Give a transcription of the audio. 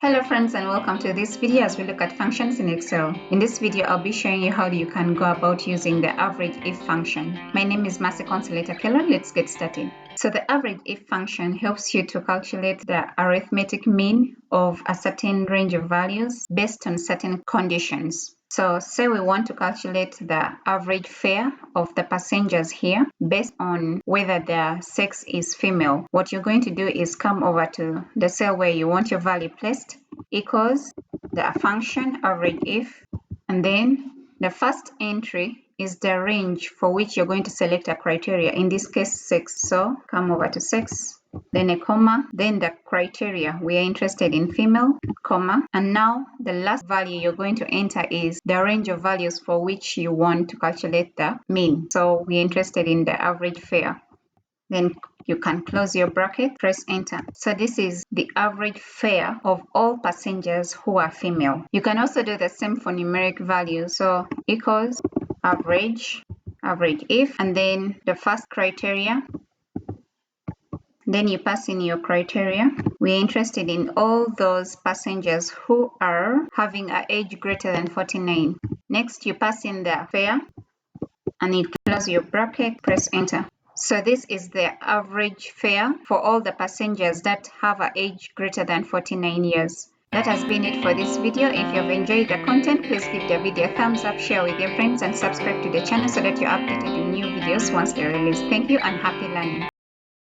Hello friends and welcome to this video as we look at functions in Excel. In this video, I'll be showing you how you can go about using the average if function. My name is Mercy Consolator Keller. Let's get started. So the average if function helps you to calculate the arithmetic mean of a certain range of values based on certain conditions. So say we want to calculate the average fare of the passengers here based on whether their sex is female. What you're going to do is come over to the cell where you want your value placed, equals the function average if, and then the first entry is the range for which you're going to select a criteria, in this case sex. So come over to sex, then a comma, then the criteria we are interested in female, comma, and now the last value you're going to enter is the range of values for which you want to calculate the mean. So we're interested in the average fare. Then you can close your bracket, press enter. So this is the average fare of all passengers who are female. You can also do the same for numeric values. So equals average if, and then the first criteria. Then you pass in your criteria. We're interested in all those passengers who are having an age greater than 49. Next, you pass in the fare and you close your bracket, press enter. So this is the average fare for all the passengers that have an age greater than 49 years. That has been it for this video. If you've enjoyed the content, please give the video a thumbs up, share with your friends, and subscribe to the channel so that you're updated in new videos once they're released. Thank you and happy learning.